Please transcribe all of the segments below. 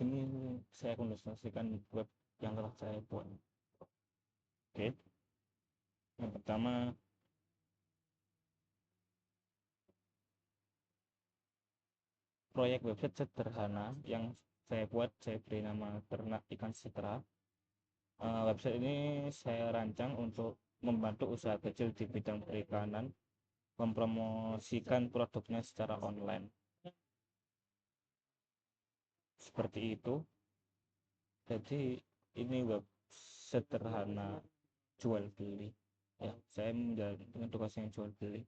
sini saya ilustrasikan web yang telah saya buat. Oke, yang pertama proyek website sederhana yang saya buat, saya beri nama Ternak Ikan Sejahtera. Website ini saya rancang untuk membantu usaha kecil di bidang perikanan mempromosikan produknya secara online. Seperti itu. Jadi ini web sederhana jual beli. Ya, saya menjalankan tugas yang jual beli.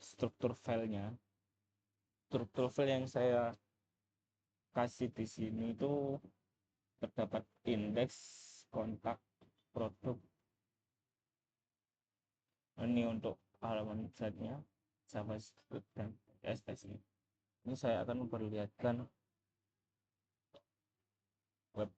Struktur file yang saya kasih di sini itu terdapat indeks, kontak, produk. Ini untuk halaman websitenya, JavaScript dan CSS. Ini saya akan memperlihatkan webnya.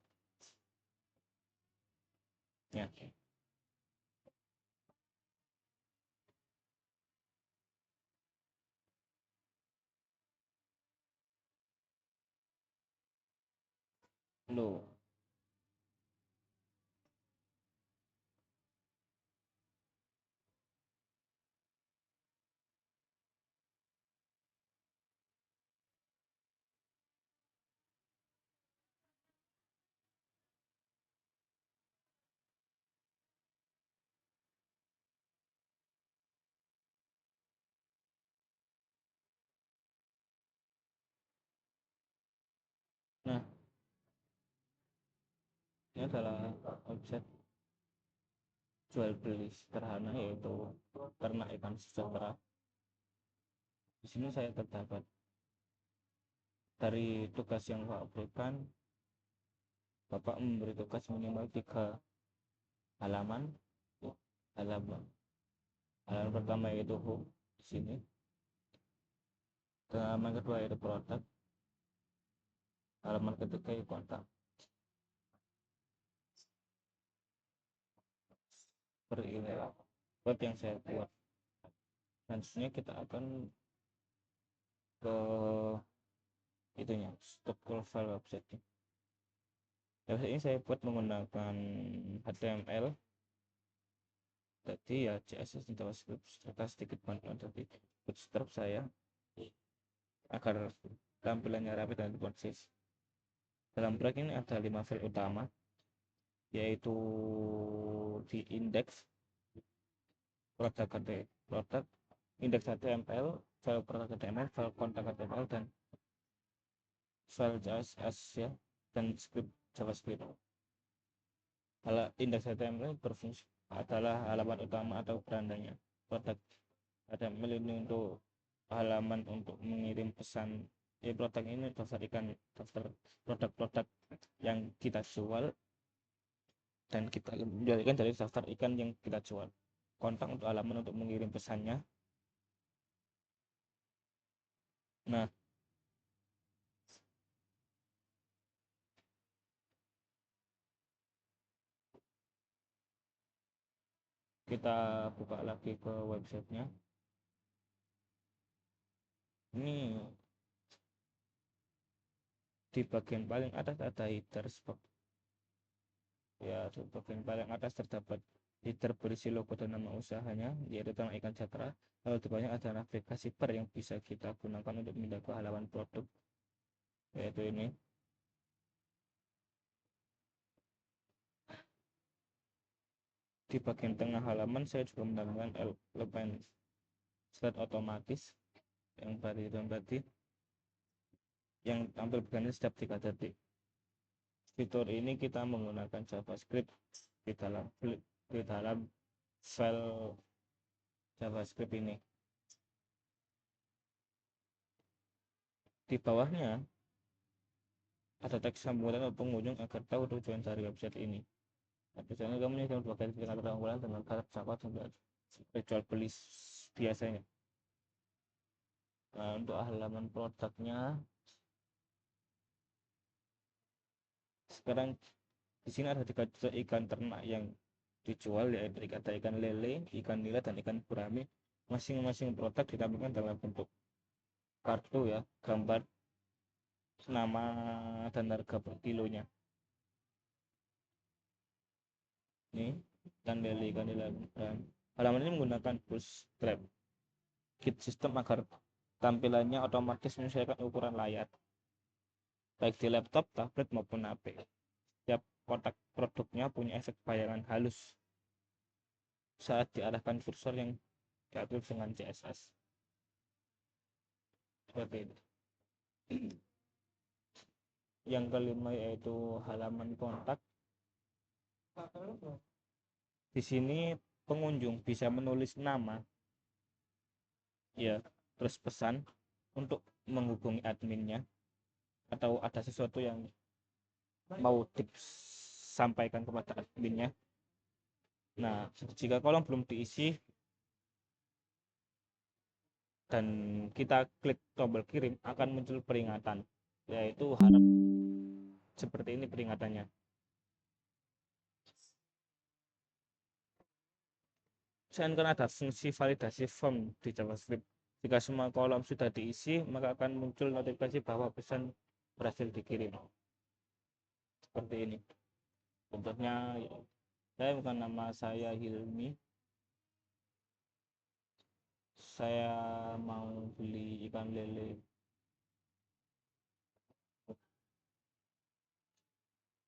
Loh, nah ini adalah website jual beli sederhana, yaitu Ternak Ikan Sejahtera. Di sini saya terdapat dari tugas yang Bapak berikan. Bapak memberi tugas minimal 3 halaman. halaman halaman pertama yaitu home, di sini. Halaman kedua yaitu produk. Halaman ketiga yaitu kontak. Seperti ini web yang saya buat. Selanjutnya kita akan ke itunya, struktur file website. Website ini saya buat menggunakan HTML, jadi ya CSS dan JavaScript serta sedikit bantuan dari Bootstrap saya agar tampilannya rapi dan responsif. Dalam proyek ini ada 5 file utama, yaitu di indeks, produk, indeks HTML, file produk HTML, file kontak HTML, dan file CSS ya, dan script JavaScript. Indeks HTML berfungsi adalah halaman utama atau berandanya. Produk HTML ini untuk halaman untuk mengirim pesan. Produk ini daftar produk-produk yang kita jual dan kita menjualkan dari daftar ikan yang kita jual. Kontak untuk halaman untuk mengirim pesannya. Nah, kita buka lagi ke websitenya. Ini di bagian paling atas ada header. Ya, di bagian paling atas terdapat header berisi logo dan nama usahanya, yaitu Ternak Ikan Sejahtera. Lalu di bawahnya ada navigasi bar yang bisa kita gunakan untuk pindah ke halaman produk, yaitu ini. Di bagian tengah halaman saya juga menambahkan elemen slide otomatis yang tadi yang tampil begini setiap 3 detik. Fitur ini kita menggunakan JavaScript di dalam file JavaScript ini. Di bawahnya ada teks sambutan untuk pengunjung agar tahu tujuan dari website ini. Misalnya kamu menyediakan 2 kali pilihan keunggulan dengan kata pesawat sampai jual beli biasanya. Nah, untuk halaman produknya, sekarang di sini ada 3 jenis ikan ternak yang dijual, yaitu ada ikan lele, ikan nila, dan ikan gurame. Masing-masing produk ditampilkan dalam bentuk kartu ya, gambar nama dan harga per kilonya. Ini ikan lele dan halaman ini menggunakan bootstrap kit sistem agar tampilannya otomatis menyesuaikan ukuran layar baik di laptop, tablet maupun HP. Setiap kotak produknya punya efek bayangan halus saat diarahkan kursor yang diatur dengan CSS seperti ini. Yang kelima yaitu halaman kontak. Di sini pengunjung bisa menulis nama, ya, terus pesan untuk menghubungi adminnya atau ada sesuatu yang mau disampaikan kepada adminnya. Nah, jika kolom belum diisi dan kita klik tombol kirim, akan muncul peringatan, yaitu harap seperti ini peringatannya. Selain ada fungsi validasi form di JavaScript. Jika semua kolom sudah diisi, maka akan muncul notifikasi bahwa pesan berhasil dikirim. Seperti ini. Contohnya, saya bukan nama saya Hilmi. Saya mau beli ikan lele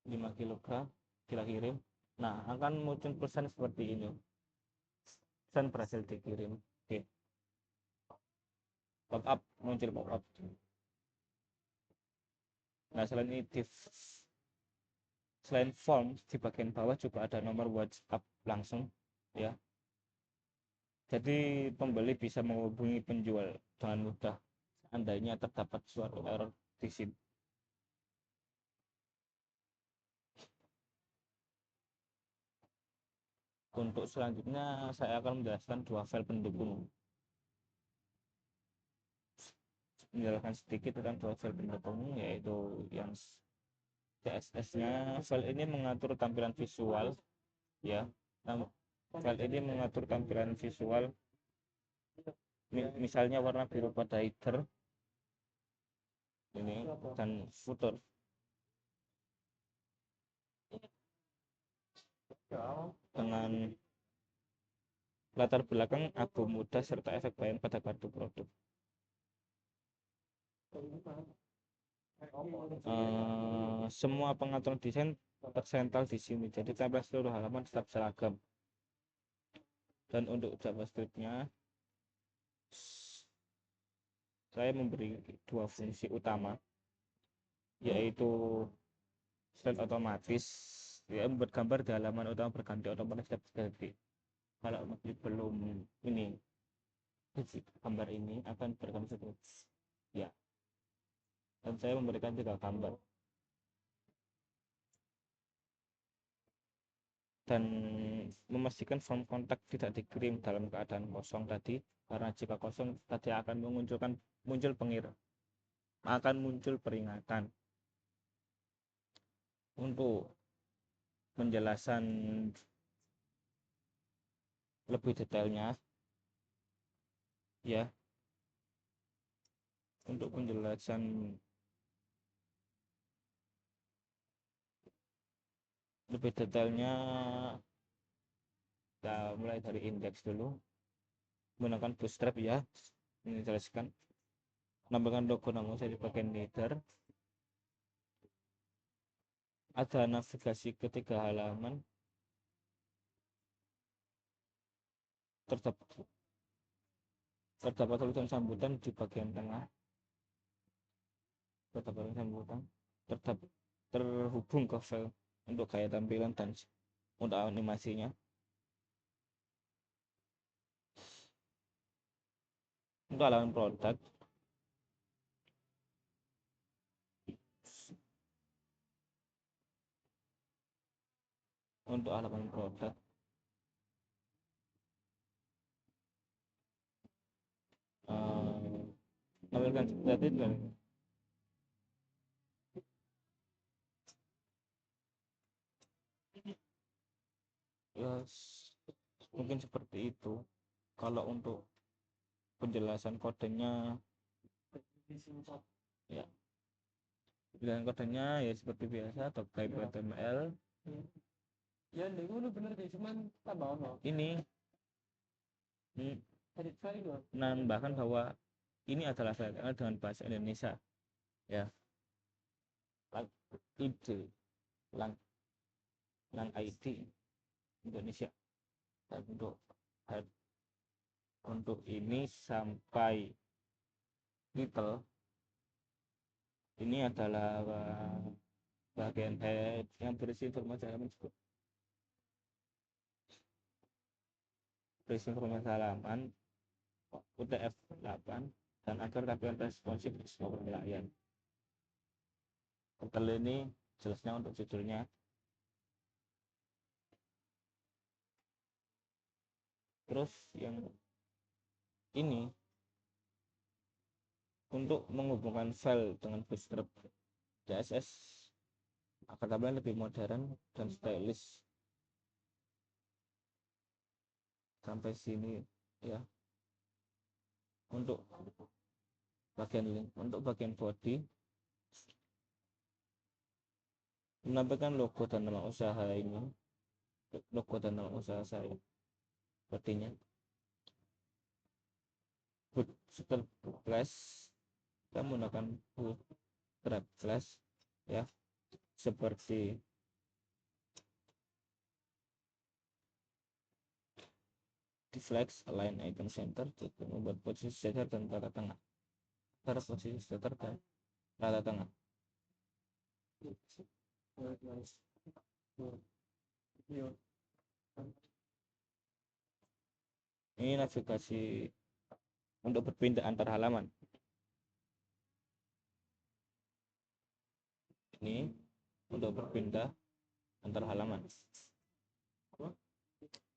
5 kg, kita kirim. Nah, akan muncul pesan seperti ini. Pesan berhasil dikirim. Oke. Pop up, muncul pop up. Nah, selain form di bagian bawah juga ada nomor WhatsApp langsung, ya. Jadi pembeli bisa menghubungi penjual dengan mudah seandainya terdapat suatu error di sini. Untuk selanjutnya saya akan menjelaskan dua file pendukung. Menjelaskan sedikit tentang dua file pendukung, yaitu yang CSS-nya. File ini mengatur tampilan visual, ya. File ini mengatur tampilan visual, misalnya warna biru pada header ini dan footer. Dengan latar belakang abu muda serta efek bayang pada kartu produk. Semua pengaturan desain tersentral di sini, jadi tampilan seluruh halaman tetap seragam. Dan untuk JavaScript-nya, saya memberi dua fungsi utama, yaitu slide otomatis, ya, membuat gambar di halaman utama berganti otomatis setiap detik. Kalau masih belum ini, gambar ini akan berganti, ya. Dan saya memberikan 3 gambar. Dan memastikan form kontak tidak dikirim dalam keadaan kosong tadi, karena jika kosong tadi akan muncul peringatan. Untuk penjelasan lebih detailnya, ya, untuk penjelasan lebih detailnya kita mulai dari indeks dulu, menggunakan bootstrap, ya. Ini jelaskan, menambahkan logo namun saya di bagian header, ada navigasi ketiga halaman, terdapat tulisan sambutan di bagian tengah, terdapat sambutan, terhubung ke file untuk gaya tampilan dan untuk animasinya. Untuk halaman produk, untuk halaman produk tampilkan seperti itu, ya, mungkin seperti itu. Kalau untuk penjelasan kodenya, ya, pilihan kodenya ya seperti biasa atau type HTML. Ya ini bener sih, cuman tambah Ini menambahkan bahwa ini adalah file HTML dengan bahasa Indonesia ya. ID lang ID Indonesia. Dan untuk ini sampai title ini adalah bagian head yang berisi informasi halaman UTF 8 dan agar tampilan responsif di semua penilaian. Detail ini jelasnya untuk judulnya. Terus yang ini untuk menghubungkan file dengan bootstrap CSS agar tampilan lebih modern dan stylish. Sampai sini ya. Untuk bagian link, untuk bagian body menampilkan logo dan nama usaha ini, logo dan nama usaha saya. Bodinya bootstrap class, kita menggunakan bootstrap class ya, seperti deflex, align icon center, membuat posisi center dan rata tengah, antara posisi center dan rata tengah. Ini navigasi untuk berpindah antar halaman. Ini untuk berpindah antar halaman.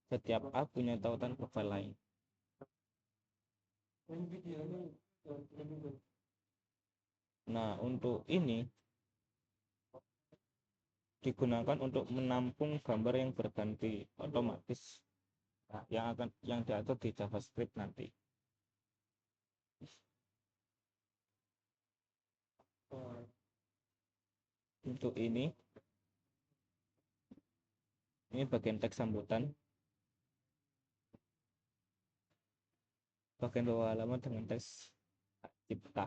Setiap app punya tautan ke file lain. Nah, untuk ini digunakan untuk menampung gambar yang berganti otomatis yang diatur di JavaScript nanti. Untuk ini bagian teks sambutan, bagian bawah halaman dengan teks cipta.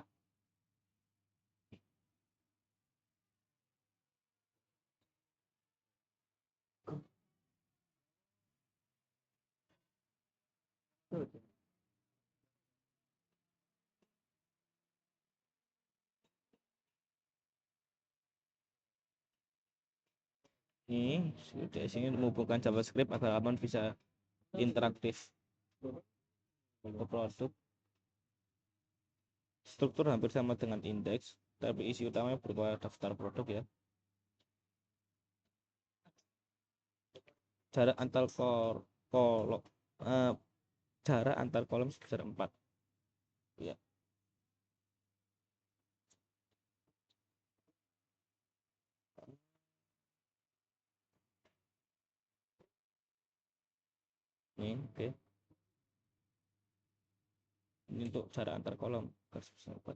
Ini sudah sini menghubungkan JavaScript agar halaman bisa interaktif. Untuk produk, struktur hampir sama dengan indeks, tapi isi utamanya berupa daftar produk ya. Jarak antar kolom sebesar 4 ya. Ini oke. Ini untuk jarak antar kolom sebesar 4.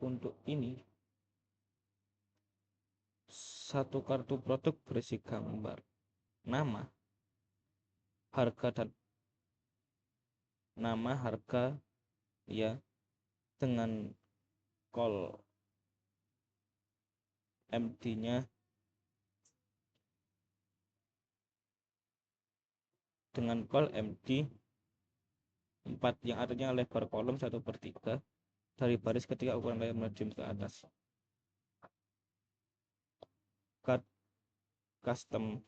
Untuk ini satu kartu produk berisi gambar, nama, harga ya, dengan call MD-nya dengan call MD 4 yang artinya lebar kolom 1/3 dari baris ketika ukuran layar medium ke atas. Custom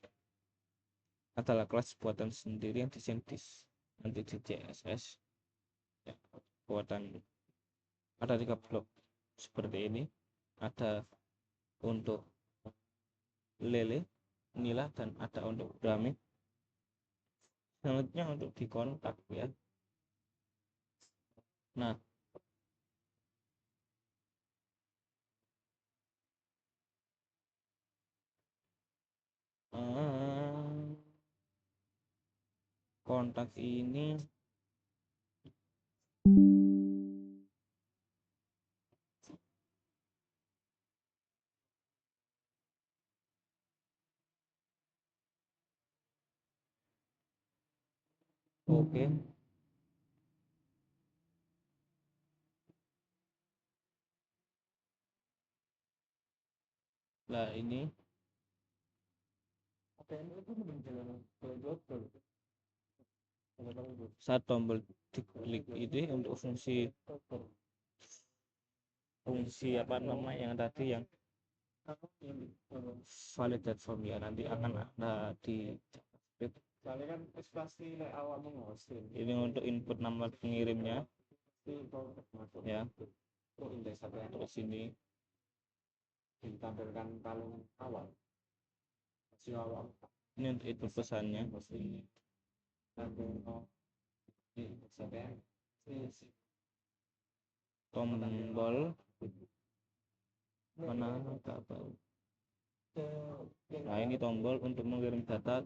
adalah kelas buatan sendiri yang desain nanti di CSS ya, buatan. Ada 3 blok seperti ini, ada untuk lele, nila, dan ada untuk brahmi. Selanjutnya untuk di kontak ya. Nah, kontak ini oke. Nah ini ATM itu menjalan ke saat tombol diklik itu untuk fungsi apa namanya yang tadi yang validate form ya, nanti akan ada di soalnya kan pasti awak mengosting ini untuk input nama pengirimnya ya. Terus ini ditampilkan paling awal ini untuk input pesannya, tombol mana apa. Nah ini tombol untuk mengirim data,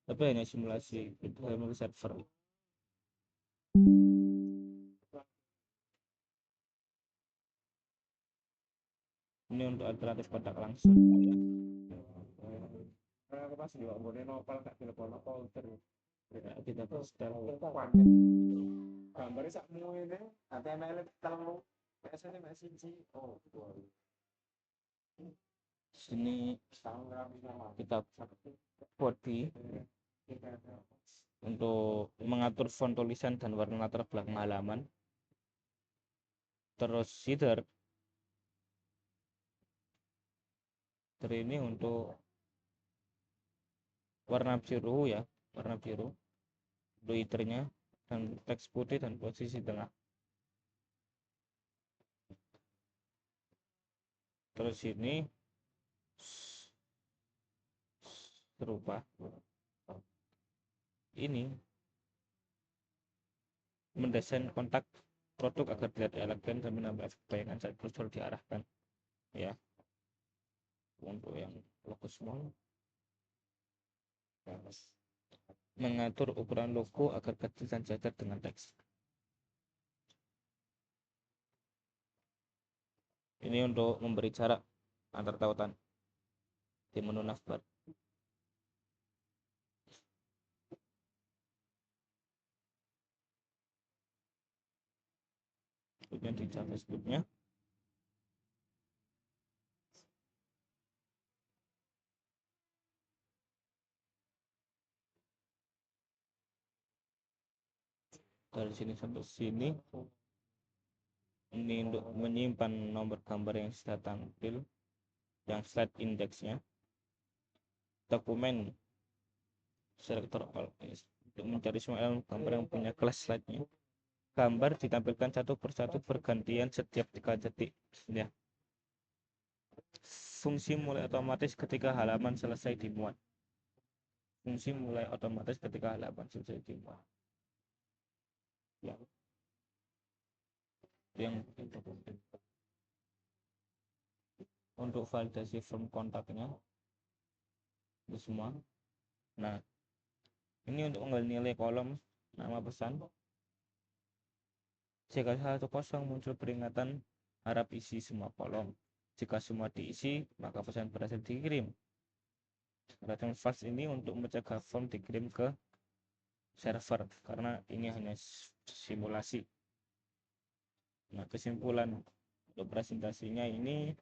tapi hanya simulasi dari server. Ini untuk alternatif kontak langsung ya. aku pas juga mau nopal gak telepon apa terus Kita setel gambarnya sakmu ini HTML telu biasanya masih oh sini kita body untuk mengatur font tulisan dan warna latar belakang halaman. Terus header ini untuk warna biru ya, warna biru untuk headernya, dan teks putih dan posisi tengah. Terus ini serupa ini mendesain kontak produk agar terlihat elegan dan menambah efek bayangan saat browser diarahkan ya. Untuk yang logo small, mengatur ukuran logo agar kecil dan sejajar dengan teks. Ini untuk memberi jarak antar tautan di menu navbar. Kemudian di JavaScript-nya dari sini sampai sini, ini untuk menyimpan nomor gambar yang sudah tampil, yang slide indeksnya. Dokumen selector all untuk mencari semua elemen gambar yang punya kelas slide-nya. Gambar ditampilkan satu persatu bergantian setiap 3 detik ya. Fungsi mulai otomatis ketika halaman selesai dimuat. Fungsi mulai otomatis ketika halaman selesai dimuat ya. Yang untuk validasi form kontaknya itu semua. Nah ini untuk menggali nilai kolom nama pesan. Jika satu kosong muncul peringatan harap isi semua kolom. Jika semua diisi maka pesan berhasil dikirim. Return false ini untuk mencegah form dikirim ke server karena ini hanya simulasi. Nah kesimpulan untuk presentasinya ini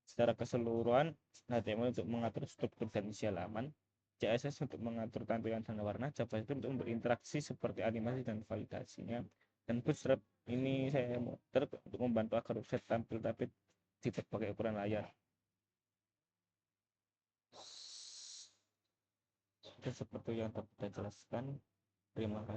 secara keseluruhan, HTML untuk mengatur struktur dan isi halaman, CSS untuk mengatur tampilan dan warna, JavaScript untuk berinteraksi seperti animasi dan validasinya, dan Bootstrap ini saya muter untuk membantu agar website tampil tapi di berbagai ukuran layar. Seperti yang telah jelaskan. Terima kasih.